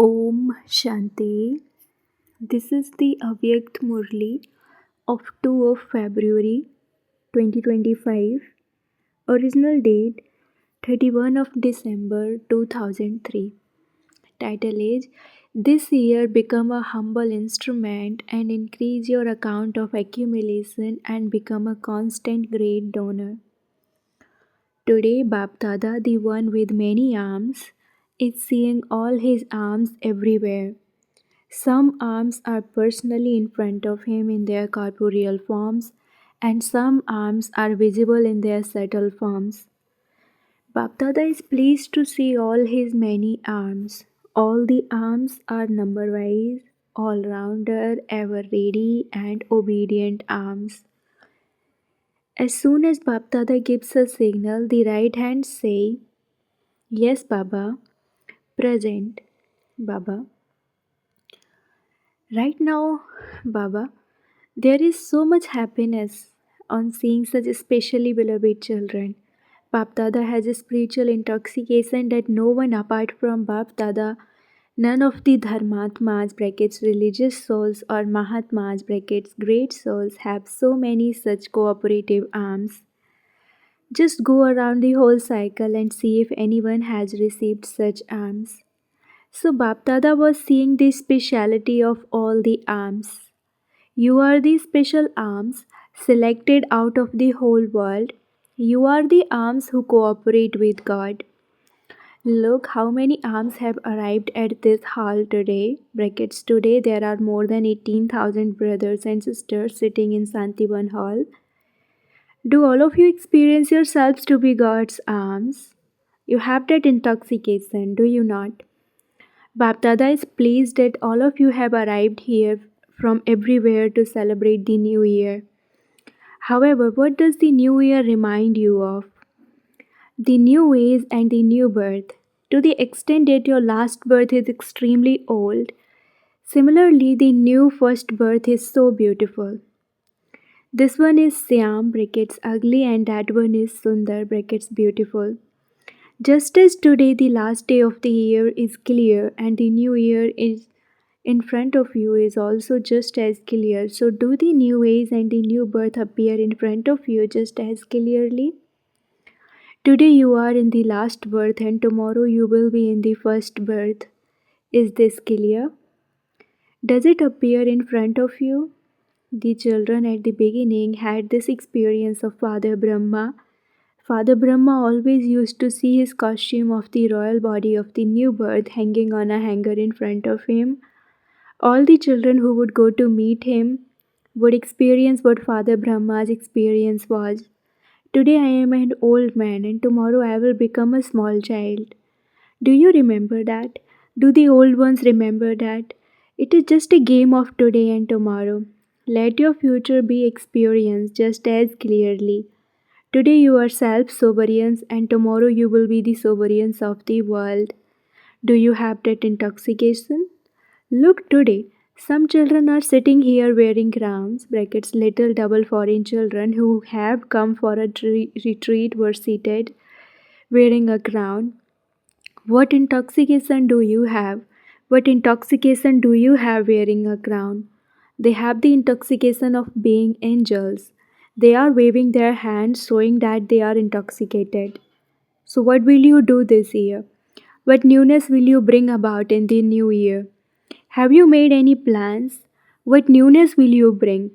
Om Shanti. This is the Avyakt Murli of 2 of February 2025. Original date 31 of December 2003. Title is This Year Become a Humble Instrument and Increase Your Account of Accumulation and Become a Constant Great Donor. Today, Bapdada, the one with many arms, is seeing all his arms everywhere. Some arms are personally in front of him in their corporeal forms, and some arms are visible in their subtle forms. Bapdada is pleased to see all his many arms. All the arms are number wise, all rounder, ever ready, and obedient arms. As soon as Bapdada gives a signal, the right hands say, Yes, Baba, present, Baba. Right now, Baba, there is so much happiness on seeing such specially beloved children. Bap Dada has a spiritual intoxication that no one apart from Bap Dada, none of the Dharmatmas brackets religious souls or Mahatmas brackets great souls have so many such cooperative arms. Just go around the whole cycle and see if anyone has received such arms. So Bap Dada was seeing the speciality of all the arms. You are the special arms selected out of the whole world. You are the arms who cooperate with God. Look how many arms have arrived at this hall today. Brackets today there are more than 18,000 brothers and sisters sitting in Santivan Hall. Do all of you experience yourselves to be God's arms? You have that intoxication, do you not? Bapdada is pleased that all of you have arrived here from everywhere to celebrate the new year. However, what does the new year remind you of? The new ways and the new birth. To the extent that your last birth is extremely old, similarly, the new first birth is so beautiful. This one is Siam brackets ugly and that one is Sundar brackets beautiful. Just as today the last day of the year is clear and the new year is in front of you is also just as clear, so do the new ways and the new birth appear in front of you just as clearly? Today you are in the last birth and tomorrow you will be in the first birth. Is this clear? Does it appear in front of you? The children at the beginning had this experience of Father Brahma. Father Brahma always used to see his costume of the royal body of the new birth hanging on a hanger in front of him. All the children who would go to meet him would experience what Father Brahma's experience was. Today I am an old man and tomorrow I will become a small child. Do you remember that? Do the old ones remember that? It is just a game of today and tomorrow. Let your future be experienced just as clearly. Today you are self-sovereigns and tomorrow you will be the sovereigns of the world. Do you have that intoxication? Look today. Some children are sitting here wearing crowns, brackets little double foreign children who have come for a retreat were seated wearing a crown. What intoxication do you have? What intoxication do you have wearing a crown? They have the intoxication of being angels. They are waving their hands showing that they are intoxicated. So, what will you do this year? What newness will you bring about in the new year? Have you made any plans? What newness will you bring?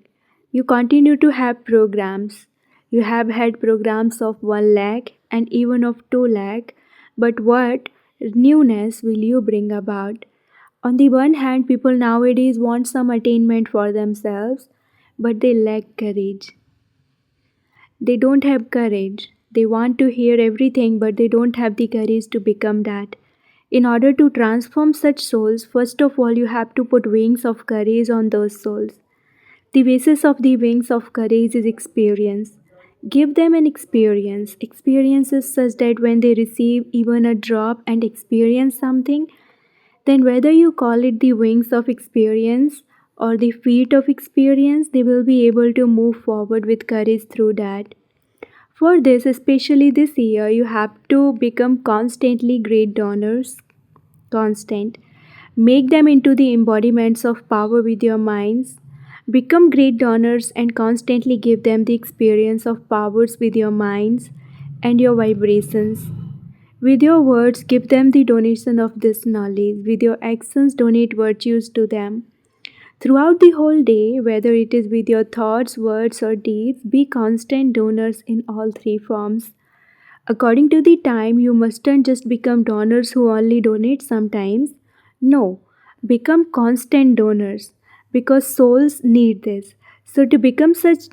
You continue to have programs. You have had programs of 1 lakh and even of 2 lakh, but what newness will you bring about? On the one hand, people nowadays want some attainment for themselves, but they lack courage. They don't have courage. They want to hear everything, but they don't have the courage to become that. In order to transform such souls, first of all, you have to put wings of courage on those souls. The basis of the wings of courage is experience. Give them an experience. Experiences such that when they receive even a drop and experience something, then whether you call it the wings of experience or the feet of experience, they will be able to move forward with courage through that. For this, especially this year, you have to become constantly great donors. Constant. Make them into the embodiments of power with your minds. Become great donors and constantly give them the experience of powers with your minds and your vibrations. With your words, give them the donation of this knowledge. With your actions, donate virtues to them. Throughout the whole day, whether it is with your thoughts, words, or deeds, be constant donors in all three forms. According to the time, you mustn't just become donors who only donate sometimes. No, become constant donors because souls need this. So, to become such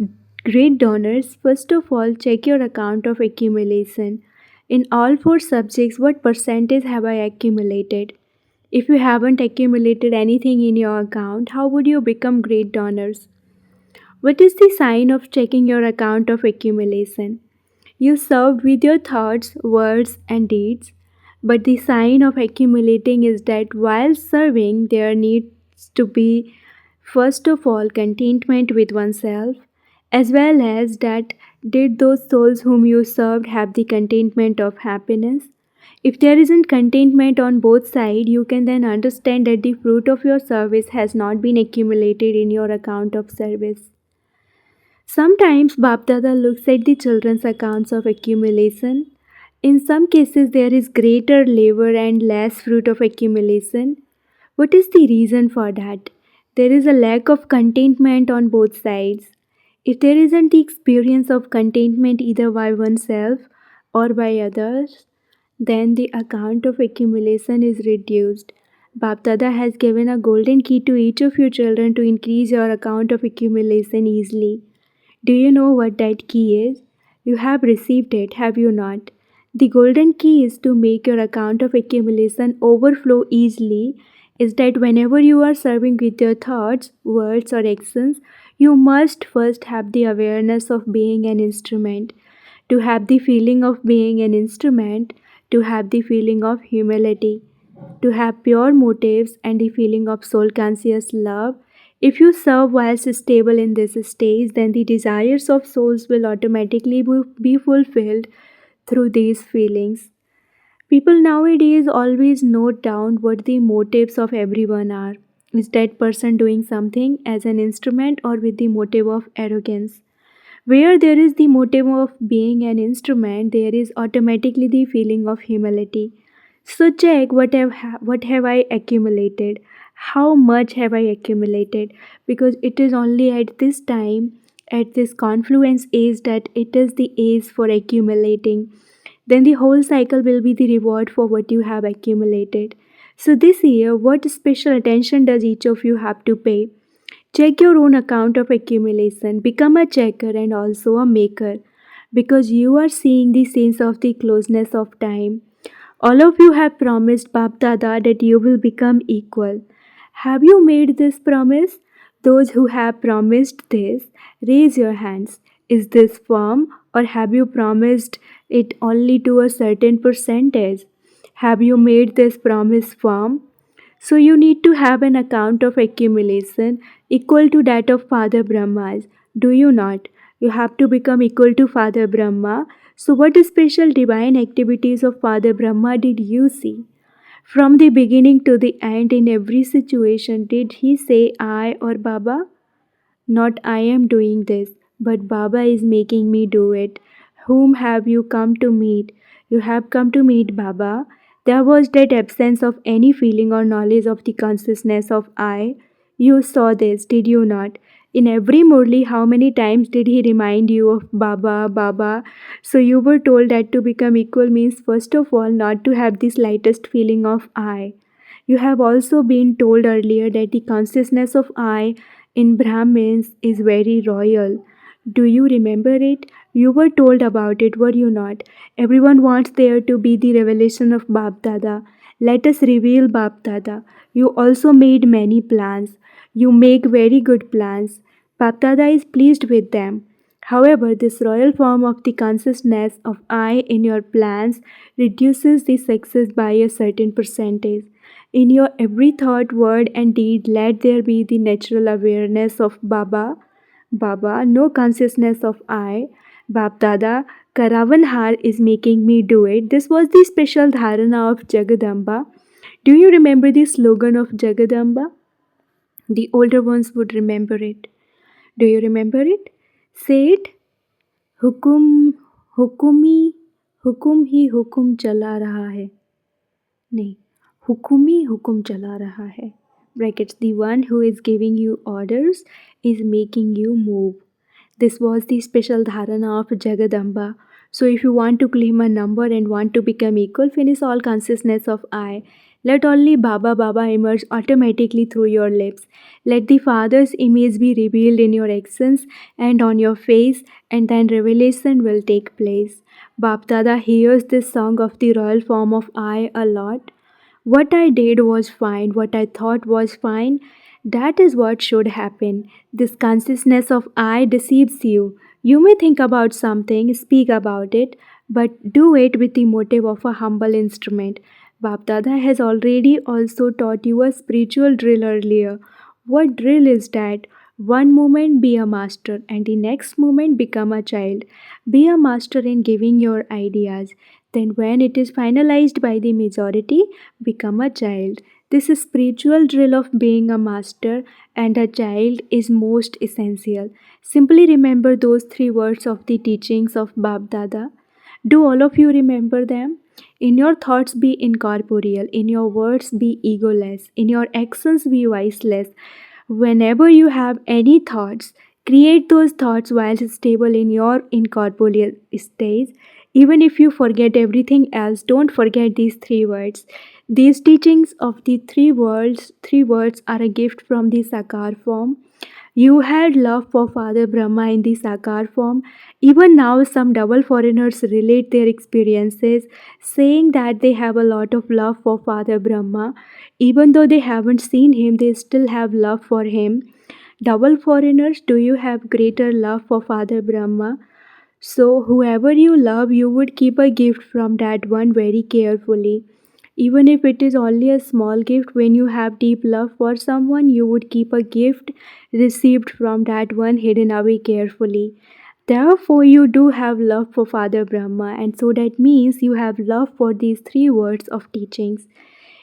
great donors, first of all, check your account of accumulation. In all four subjects, what percentage have I accumulated? If you haven't accumulated anything in your account, how would you become great donors? What is the sign of checking your account of accumulation? You served with your thoughts, words, and deeds, but the sign of accumulating is that while serving, there needs to be, first of all, contentment with oneself, as well as that did those souls whom you served have the contentment of happiness? If there isn't contentment on both sides, you can then understand that the fruit of your service has not been accumulated in your account of service. Sometimes Bapdada looks at the children's accounts of accumulation. In some cases, there is greater labor and less fruit of accumulation. What is the reason for that? There is a lack of contentment on both sides. If there isn't the experience of contentment either by oneself or by others, then the account of accumulation is reduced. Bapdada has given a golden key to each of your children to increase your account of accumulation easily. Do you know what that key is? You have received it, have you not? The golden key is to make your account of accumulation overflow easily. Is that whenever you are serving with your thoughts, words, or actions, you must first have the awareness of being an instrument. To have the feeling of being an instrument, to have the feeling of humility, to have pure motives and the feeling of soul conscious love. If you serve whilst stable in this stage, then the desires of souls will automatically be fulfilled through these feelings. People nowadays always note down what the motives of everyone are. Is that person doing something as an instrument or with the motive of arrogance? Where there is the motive of being an instrument, there is automatically the feeling of humility. So check what have I accumulated? How much have I accumulated? Because it is only at this time, at this confluence age, that it is the age for accumulating. Then the whole cycle will be the reward for what you have accumulated. So this year, what special attention does each of you have to pay? Check your own account of accumulation. Become a checker and also a maker because you are seeing the sense of the closeness of time. All of you have promised Bap Dada that you will become equal. Have you made this promise? Those who have promised this, raise your hands. Is this firm or have you promised it only to a certain percentage? Have you made this promise firm? So you need to have an account of accumulation equal to that of Father Brahma's. Do you not? You have to become equal to Father Brahma. So what special divine activities of Father Brahma did you see? From the beginning to the end in every situation, did he say I or Baba? Not I am doing this, but Baba is making me do it. Whom have you come to meet? You have come to meet Baba. There was that absence of any feeling or knowledge of the consciousness of I. You saw this, did you not? In every Murli, how many times did he remind you of Baba, Baba? So you were told that to become equal means, first of all, not to have the slightest feeling of I. You have also been told earlier that the consciousness of I in Brahmins is very royal. Do you remember it? You were told about it, were you not? Everyone wants there to be the revelation of Bap Dada. Let us reveal Bap Dada. You also made many plans. You make very good plans. Bap Dada is pleased with them. However, this royal form of the consciousness of I in your plans reduces the success by a certain percentage. In your every thought, word, and deed, let there be the natural awareness of Baba. Baba, no consciousness of I. Bap Dada, Karavan Har is making me do it. This was the special dharana of Jagadamba. Do you remember the slogan of Jagadamba? The older ones would remember it. Do you remember it? Say it. हुकुम हुकुमी हुकुम ही हुकुम चला रहा है. नहीं, हुकुम ही हुकुम चला रहा है. Brackets, the one who is giving you orders is making you move. This was the special dharana of Jagadamba. So if you want to claim a number and want to become equal, finish all consciousness of I. Let only Baba Baba emerge automatically through your lips. Let the Father's image be revealed in your actions and on your face, and then revelation will take place. Bap Dada hears this song of the royal form of I a lot. What I did was fine, what I thought was fine. That is what should happen. This consciousness of I deceives you. You may think about something, speak about it, but do it with the motive of a humble instrument. Bap Dada has already also taught you a spiritual drill earlier. What drill is that? One moment be a master, and the next moment become a child. Be a master in giving your ideas. Then, when it is finalized by the majority, become a child. This spiritual drill of being a master and a child is most essential. Simply remember those three words of the teachings of Bab Dada. Do all of you remember them? In your thoughts be incorporeal, in your words be egoless, in your actions be viceless. Whenever you have any thoughts, create those thoughts while stable in your incorporeal state. Even if you forget everything else, don't forget these three words. These teachings of the three words are a gift from the Sakar form. You had love for Father Brahma in the Sakar form. Even now, some double foreigners relate their experiences, saying that they have a lot of love for Father Brahma. Even though they haven't seen him, they still have love for him. Double foreigners, do you have greater love for Father Brahma? So, whoever you love, you would keep a gift from that one very carefully. Even if it is only a small gift, when you have deep love for someone, you would keep a gift received from that one hidden away carefully. Therefore, you do have love for Father Brahma, and so that means you have love for these three words of teachings.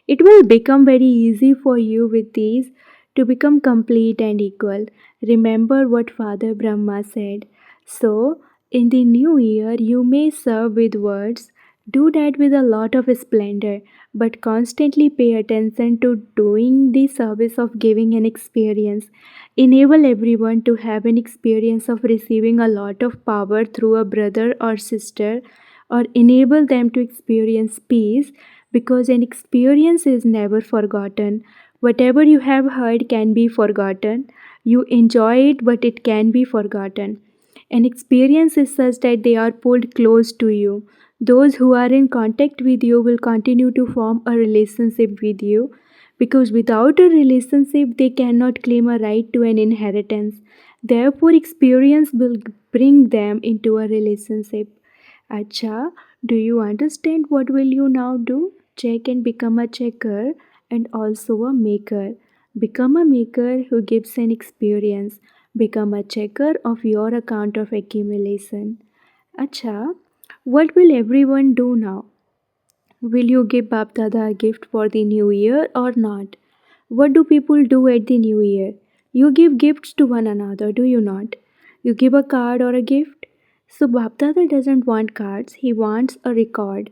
It will become very easy for you with these to become complete and equal. Remember what Father Brahma said. So, in the new year, you may serve with words. Do that with a lot of splendor, but constantly pay attention to doing the service of giving an experience. Enable everyone to have an experience of receiving a lot of power through a brother or sister, or enable them to experience peace because an experience is never forgotten. Whatever you have heard can be forgotten. You enjoy it, but it can be forgotten. An experience is such that they are pulled close to you. Those who are in contact with you will continue to form a relationship with you because without a relationship, they cannot claim a right to an inheritance. Therefore, experience will bring them into a relationship. Acha, do you understand what will you now do? Check and become a checker and also a maker. Become a maker who gives an experience. Become a checker of your account of accumulation. Acha, what will everyone do now? Will you give Bap Dada a gift for the new year or not? What do people do at the new year? You give gifts to one another, do you not? You give a card or a gift? So Bap Dada doesn't want cards, he wants a record.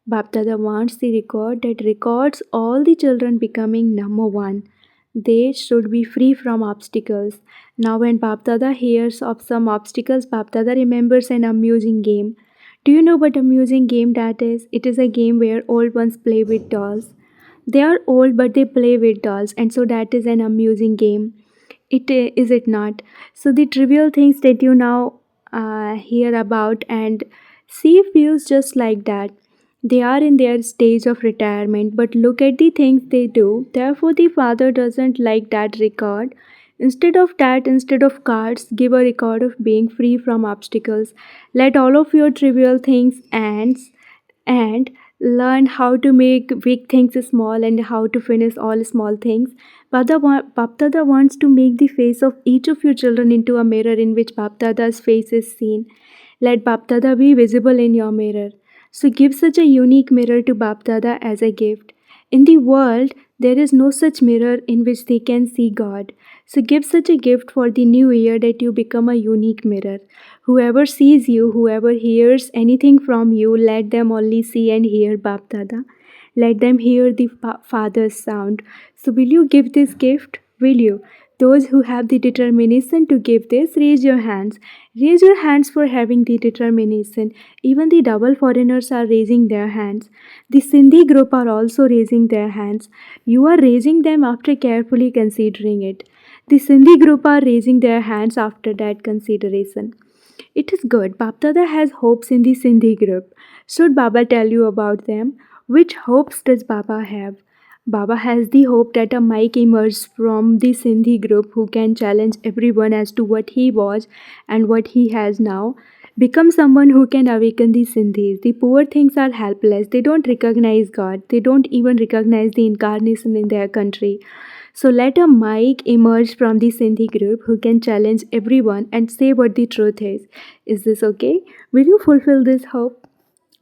Bap Dada wants the record that records all the children becoming number one. They should be free from obstacles. Now, when Bap Dada hears of some obstacles, Bap Dada remembers an amusing game. Do you know what amusing game that is? It is a game where old ones play with dolls. They are old but they play with dolls, and so that is an amusing game. Is it not? So the trivial things that you now hear about and see feels just like that. They are in their stage of retirement, but look at the things they do. Therefore, the father doesn't like that record. Instead of that, instead of cards, give a record of being free from obstacles. Let all of your trivial things ends and learn how to make big things small and how to finish all small things. Bapdada wants to make the face of each of your children into a mirror in which Bapdada's face is seen. Let Bapdada be visible in your mirror. So give such a unique mirror to Bapdada as a gift. In the world, there is no such mirror in which they can see God. So give such a gift for the new year that you become a unique mirror. Whoever sees you, whoever hears anything from you, let them only see and hear Bap Dada. Let them hear the Father's sound. So will you give this gift? Will you? Those who have the determination to give this, raise your hands. Raise your hands for having the determination. Even the double foreigners are raising their hands. The Sindhi group are also raising their hands. You are raising them after carefully considering it. The Sindhi group are raising their hands after that consideration. It is good. Bapdada has hopes in the Sindhi group. Should Baba tell you about them? Which hopes does Baba have? Baba has the hope that a mic emerges from the Sindhi group who can challenge everyone as to what he was and what he has now. Become someone who can awaken the Sindhis. The poor things are helpless. They don't recognize God. They don't even recognize the incarnation in their country. So let a mic emerge from the Sindhi group who can challenge everyone and say what the truth is. Is this okay? Will you fulfill this hope?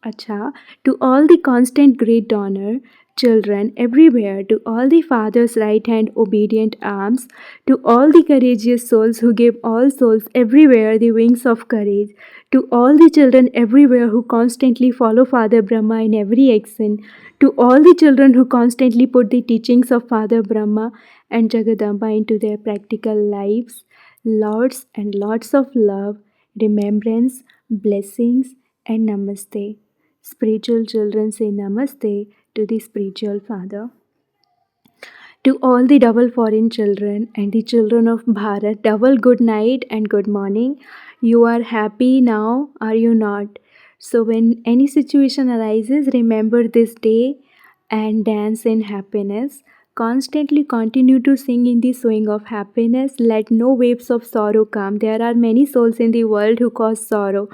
Acha, to all the constant great donor, children everywhere, to all the Father's right hand obedient arms, to all the courageous souls who give all souls everywhere the wings of courage, to all the children everywhere who constantly follow Father Brahma in every action, to all the children who constantly put the teachings of Father Brahma and Jagadamba into their practical lives, lots and lots of love, remembrance, blessings, and namaste. Spiritual children say namaste to the spiritual father. To all the double foreign children and the children of Bharat, double good night and good morning. You are happy now, are you not? So, when any situation arises, remember this day and dance in happiness. Constantly continue to sing in the swing of happiness. Let no waves of sorrow come. There are many souls in the world who cause sorrow.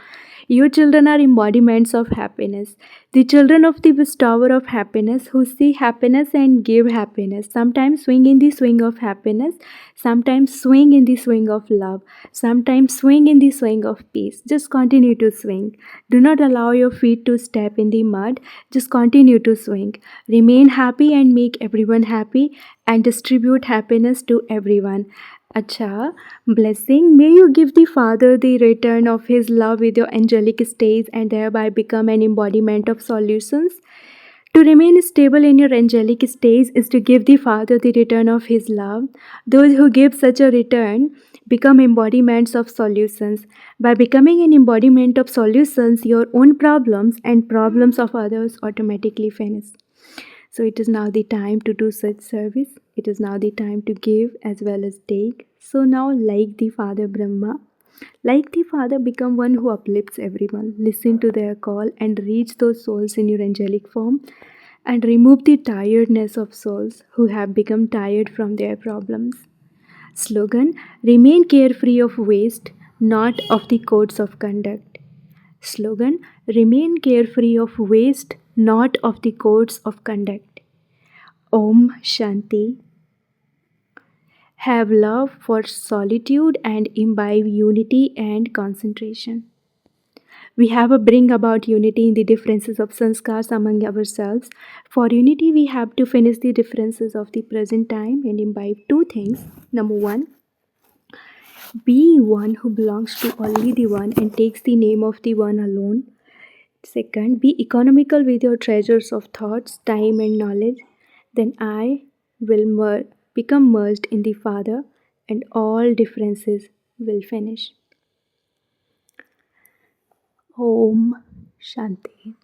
Your children are embodiments of happiness. The children of the bestower of happiness who see happiness and give happiness. Sometimes swing in the swing of happiness, sometimes swing in the swing of love, sometimes swing in the swing of peace. Just continue to swing. Do not allow your feet to step in the mud. Just continue to swing. Remain happy and make everyone happy and distribute happiness to everyone. Acha, blessing, may you give the Father the return of His love with your angelic stays and thereby become an embodiment of solutions. To remain stable in your angelic stays is to give the Father the return of His love. Those who give such a return become embodiments of solutions. By becoming an embodiment of solutions, your own problems and problems of others automatically vanish. So it is now the time to do such service. It is now the time to give as well as take. So now, like the Father Brahma, like the Father, become one who uplifts everyone. Listen to their call and reach those souls in your angelic form and remove the tiredness of souls who have become tired from their problems. Slogan: remain carefree of waste, not of the codes of conduct. Slogan: remain carefree of waste, not of the codes of conduct. Om Shanti. Have love for solitude and imbibe unity and concentration. We have a bring about unity in the differences of sanskars among ourselves. For unity, we have to finish the differences of the present time and imbibe two things. Number one, be one who belongs to only the one and takes the name of the one alone. Second, be economical with your treasures of thoughts, time, and knowledge. Then I will become merged in the Father, and all differences will finish. Om Shanti.